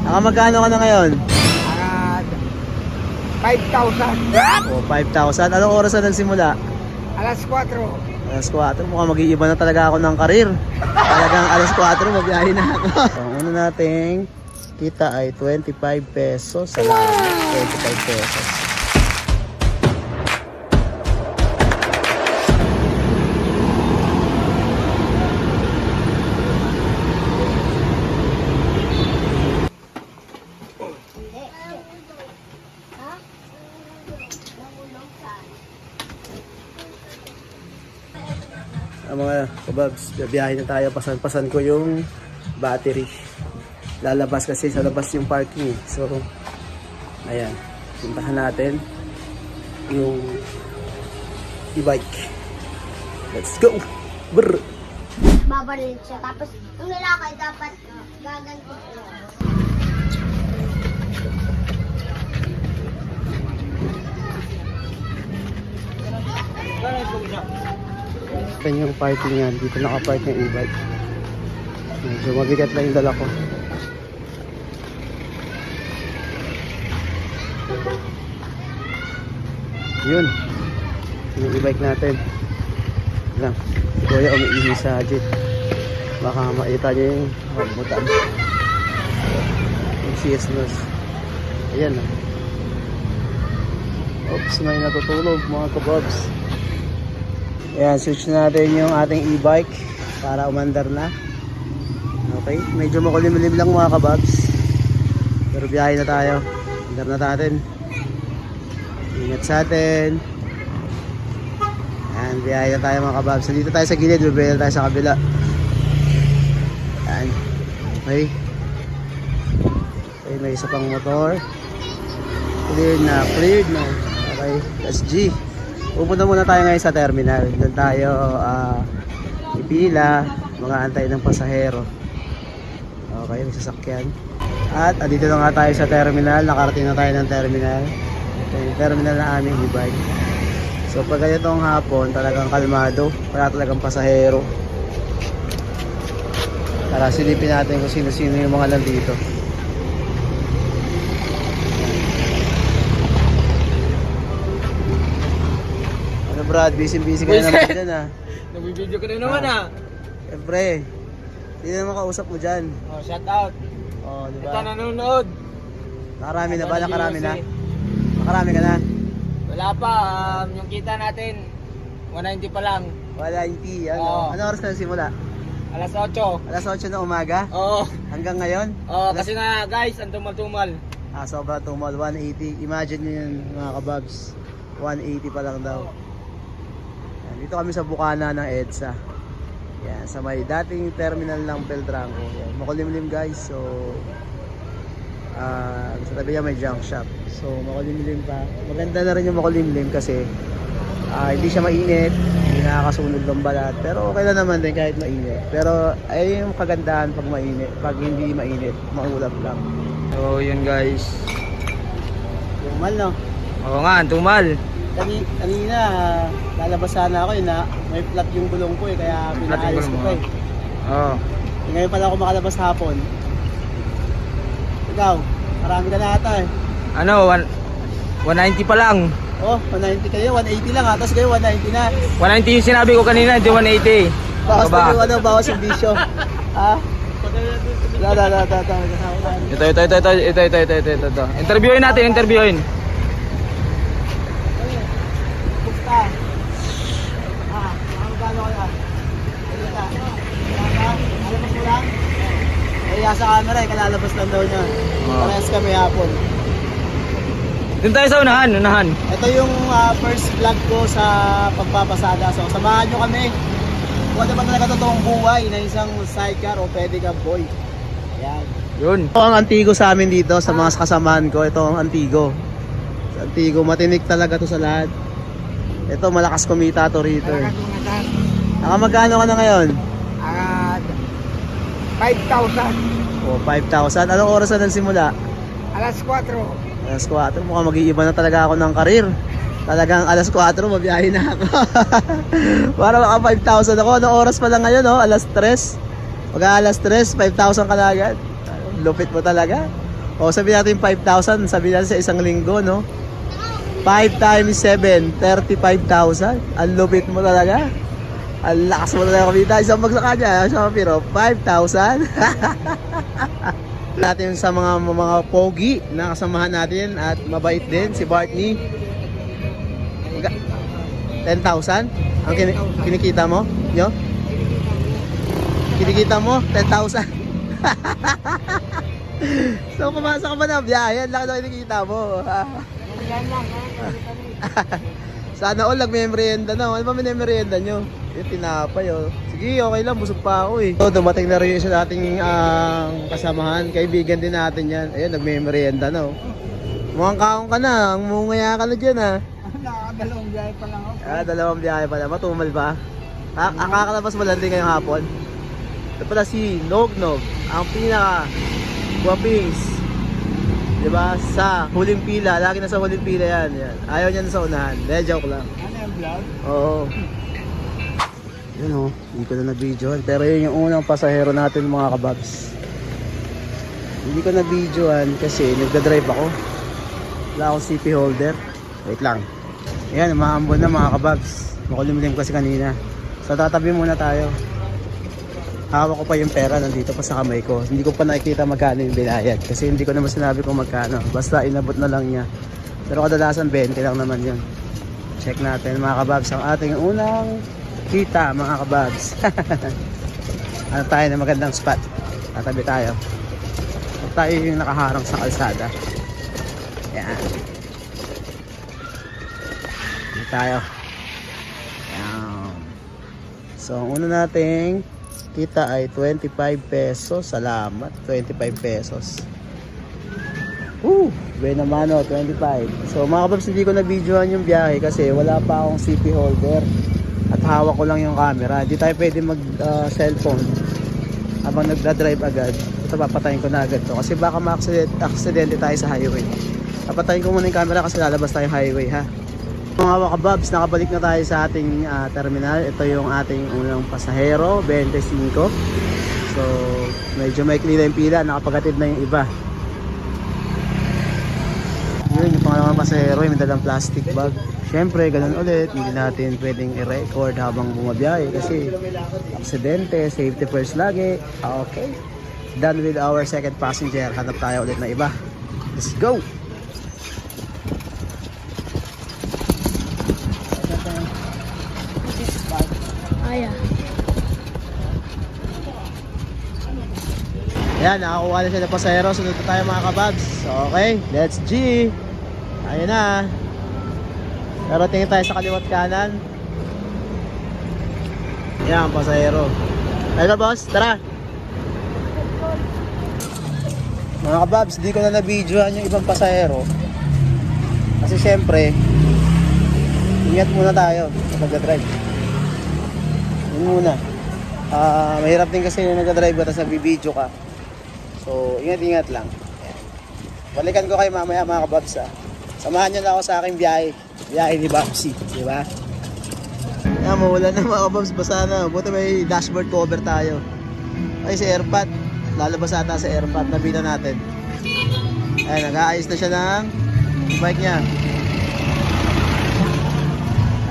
Magkano ka na ngayon? 5,000. O, 5,000. Anong oras na nagsimula? Alas 4. Alas 4. Mukhang mag-iiba na talaga ako ng karir. Talagang alas 4, mabiyahe na ako. So, ang una nating kita ay 25 pesos. Salamat. 25 pesos. Mga kababs, biyahe na tayo. Pasan ko yung battery. Lalabas kasi sa labas yung parking. So, ayan. Puntahan natin yung e-bike. Let's go! Brr! Babalin siya. Tapos, yung lalaki dapat gaganti siya. Ito yung parking yan. Dito nakapark yung e-bike. Medyo mabigat lang yung dala ko. Yun. Yung e-bike natin. Lang. Si Kuya umiihi sa jeep. Baka makita niya yung magbutan. Yung CS nose. Ayan na. Oops, may natutulog mga kabobs. Ayan, switch natin yung ating e-bike para umandar na. Okay, medyo makulimlim lang mga kababs. Pero biyahe na tayo. Umandar na natin. Ingat sa atin. Ayan, biyahe na tayo mga kababs. Dito tayo sa gilid, biyahe na tayo sa kabila. Ayan. Okay. Okay, may isa pang motor. Cleared na, cleared na. Okay, that's G. Pupunta muna tayo ngayon sa terminal. Doon tayo ipila, mga antay ng pasahero. Okay, may sasakyan. At andito na nga tayo sa terminal. Nakarating na tayo ng terminal. Ito yung terminal na aming e-bike. So pag ganitong hapon, talagang kalmado. Wala talagang pasahero. Tara, silipin natin kung sino-sino yung mga nandito. Brad, busy-busy ka na naman dyan Nag-video ka na naman Siyempre, hindi na makausap mo dyan. Oh, shout out. Oh, diba? Ito nanonood. Nakarami na ba? Nakarami na? Nakarami ka na? Wala pa. Yung kita natin, 190 pa lang. 190, ano? Oo. Ano oras na simula? Alas 8. Alas 8 na umaga? Oo. Hanggang ngayon? Kasi nga guys, ang tumal-tumal. Sobra tumal, 180. Imagine nyo yun mga kababs. 180 pa lang daw. Dito kami sa bukana ng EDSA. Yan, sa may dating terminal ng Beltranco. Yan, makulimlim guys. So, sa tabi niya may junk shop. So, makulimlim pa. Maganda na rin yung makulimlim kasi hindi siya mainit, hindi nakakasunog ng balat. Pero okay lang naman din kahit mainit. Pero ay yung kagandahan pag mainit. Pag hindi mainit, maulap lang. So, yun guys. Tumal, no? Oo nga, ang tumal. Kanina, lalabas sana ako na may flat yung gulong ko kaya pinaalis ko pa Oo. Ngayon pala ako makalabas hapon. Ikaw, marami ka na ata Ano, 190 pa lang. Oh, 190 kayo, 180 lang tapos kayo 190 na. 190 yung sinabi ko kanina, di 180. Bawas Aba. na yung bawas yung bisyo. Ito. Interviewin natin, interviewin. Basta. Magkano ka na? Alabas mo lang? Sa camera kalalabas lang daw niya. Parehas kami hapon. Doon tayo sa unahan. Ito yung first vlog ko sa pagpapasada. So samahan nyo kami. Kung ano ba talaga totoong buhay na isang sidecar o pedicab boy. Ayan. Yun. Ito ang Antigo sa amin dito sa mga kasamahan ko. Ito ang Antigo. Sa Antigo, matinik talaga to sa lahat. Ito, malakas kumita to rito. Magkano ka na ngayon? 5,000. O, 5,000. Anong oras na nagsimula? Alas 4. Alas 4. Mukhang mag-iiba na talaga ako ng karir. Talagang alas 4, mabiyahe na ako. Para maka 5,000 ako. Anong oras pa lang ngayon, no? Alas 3. Pag alas 3, 5,000 ka na agad. Lupit mo talaga. O, sabi natin 5,000. Sabi natin sa isang linggo, no? 5 times 7, 35,000. Ang lupit mo talaga. Ang lakas mo talaga kumita. Isang magsaka niya. Pero 5,000. Natin sa mga pogi na kasamahan natin at mabait din. Si Bartney. 10,000? Ang kinikita mo? Yo? Kinikita mo? 10,000? So, kumasa ka ba na biyahe? Ang laki na kinikita mo. Yan lang. Sana all nagme-merienda na. Ano ba minemerienda nyo? Yung tinapay, oh. Sige, okay lang. Busog pa ako, eh. So, dumating na rin yung isa nating kasamahan. Kaibigan din natin yan. Ayun, nagme-merienda na, oh. Mukhang kaong ka na. Mungaya ka na dyan, ah. Nakakadalawang biyahe pa lang ako. Dalawang biyahe pala. Matumal ba? Kakalabas mo lang din ngayong hapon. Ito pala si Nognog. Ang pinaka guwapings. Diba? Sa huling pila. Lagi na sa huling pila yan. Ayaw niya na sa unahan. Joke lang. Ano yung vlog? Oo. Yun o. Hindi ko na na-videoan. Pero yun yung unang pasahero natin mga kababs. Hindi ko na-videoan kasi nagdadrive ako. Wala akong CP holder. Wait lang. Ayan, umaambon na mga kababs. Makulimlim kasi kanina. So tatabi muna tayo. Hawak ko pa yung pera, nandito pa sa kamay ko. Hindi ko pa nakikita magkano yung binayad. Kasi hindi ko naman sinabi kung magkano. Basta inabot na lang niya. Pero kadalasan 20 lang naman yun. Check natin mga kababs. Ang ating unang kita mga kababs. Ano tayo na magandang spot. Tatabi tayo. Tayo yung nakaharang sa kalsada. Yan. Dito tayo. Yan. So ang una nating kita ay 25 pesos. Salamat. 25 pesos. Buena mano, 25. So mga kababs, hindi ko na-videoan yung biyahe kasi wala pa akong CP holder. At hawak ko lang yung camera. Hindi tayo pwede mag-cellphone habang nagda-drive agad. Ito, papatayin ko na agad to. Kasi baka ma-aksidente tayo sa highway. Papatayin ko muna yung camera kasi lalabas tayo highway, ha. Mga kababs, nakabalik na tayo sa ating terminal. Ito yung ating unang pasahero, 25. So, medyo maikli na yung pila. Nakapagatid na yung iba. Yun, yung pangalawang pasahero, yung may dalang plastic bag. Siyempre, ganun ulit. Hindi natin pwedeng i-record habang bumabiyahe kasi aksidente, safety first lagi. Okay. Done with our second passenger. Hanap tayo ulit na iba. Let's go! Aya. Ayan, nakakuha na siya ng pasahero. Sunod na tayo mga kababs. Okay, let's G. Ayun na. Pero tingin tayo sa kaliwat kanan. Ayan, pasahero. Ayun na boss, tara. Mga kababs, di ko na na-videoan yung ibang pasahero. Kasi syempre, ingat muna tayo sa pagdadrive. Yun muna. Mahirap din kasi yung nagdadrive ka tapos nagbibideo ka. So, ingat-ingat lang. Ayan. Balikan ko kayo mamaya mga kababs, ha. Samahan nyo na ako sa aking biyahe. Biyahe ni Babsy, di ba? Ayan, mawala na mga kababs. Basta na. Buti may dashboard cover tayo. Ay, si AirPod. Lalabas ata sa AirPod. Nabila natin. Ayan, nag-aayos na siya ng bike niya.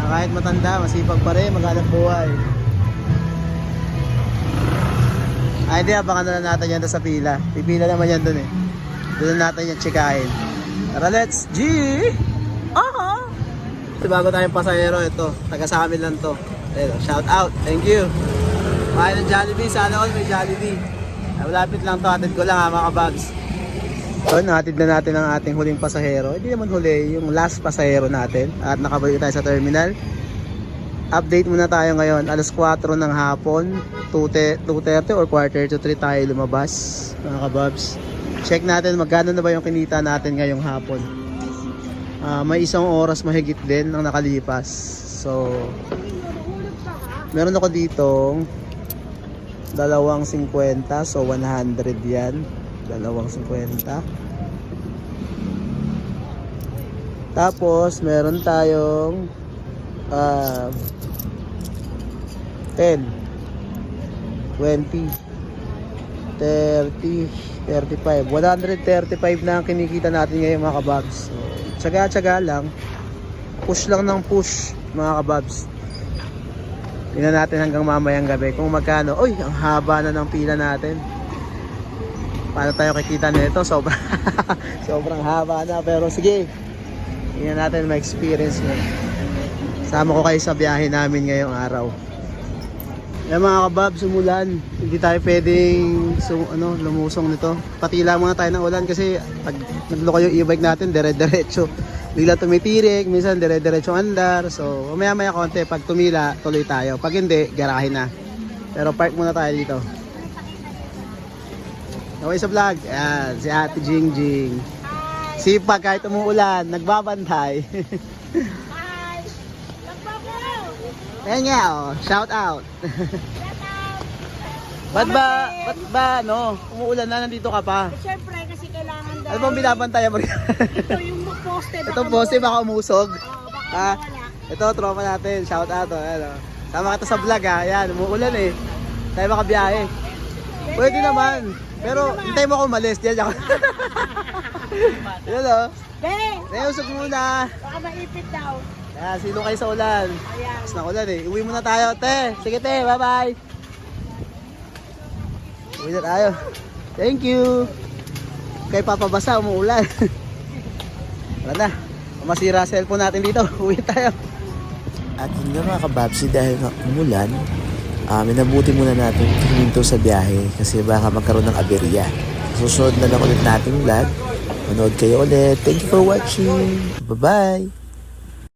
Kahit matanda, masipag pa rin, maghanap buhay. Ay, hindi, abangan na lang natin yan sa pila. Pipila naman yan dun eh. Doon natin yan chikahin. Tara, let's G! Aha! Bago tayong pasahero, ito. Taga sa amin lang to. Ito, shout out. Thank you. Mahal ng Jollibee. Sana all may Jollibee. Malapit lang to. Hatid ko lang ha, mga kabags. So, nahatid na natin ang ating huling pasahero. Hindi naman huli, yung last pasahero natin. At nakabalik tayo sa terminal. Update muna tayo ngayon. Alas 4 ng hapon. 2:30 or 2:45 tayo lumabas. Mga kababs. Check natin magkano na ba yung kinita natin ngayong hapon. May isang oras mahigit din ang nakalipas. So, meron ako ditong 2.50. So, 100 yan. 2.50. Tapos, meron tayong 10, 20, 30, 35. 135 na ang kinikita natin ngayon mga kababs. So, tsaga-tsaga lang. Push lang ng push mga kababs. Tingnan natin hanggang mamayang gabi kung magkano. Uy, ang haba na ng pila natin. Paano tayo kikita nito? Sobrang haba na. Pero sige, tingnan natin ma-experience nyo. Sama ko kayo sa biyahe namin ngayong araw. Yan mga kababs, umulan. Hindi tayo pwedeng lumusong nito. Patila muna tayo ng ulan kasi pag nagloko yung e-bike natin, dire-diretso. Bigla tumitirik, minsan dire-diretso andar. So, maya-maya konti. Pag tumila, tuloy tayo. Pag hindi, garahe na. Pero park muna tayo dito. Okay sa vlog. Ayan, si Ate Jingjing. Sipag kahit umuulan, nagbabantay. Hi! Ayan nga, oh. Shout out. Ba't ba, umuulan na, nandito ka pa? Siyempre, kasi kailangan dahil. Ano bang binabantayan mo rin? Ito yung poste. Itong poste baka umusog. Baka Ha? Ito, tropa natin. Shout out, oh. Ayan, oh. Sama kita sa vlog, ha. Ayan, umuulan eh. Tayo makabiyahe. Pwede naman. Pero, hintay mo ako umalis. Diyan ako. Yan, oh. Be! Usog muna. Baka maipit daw. Ayan, sino kayo sa ulan? Ayan. Tapos na ulan eh. Uwi muna tayo, te. Sige, te. Bye-bye. Uwi na tayo. Thank you. Kay papabasa, umuulan. Wala na. Masira cellphone natin dito. Uwi tayo. At yun nga mga kababsi, dahil nga umulan, minabuti muna natin huminto sa biyahe kasi baka magkaroon ng aberya. Susunod na lang ulit nating vlog. Manood kayo ulit. Thank you for watching. Bye-bye!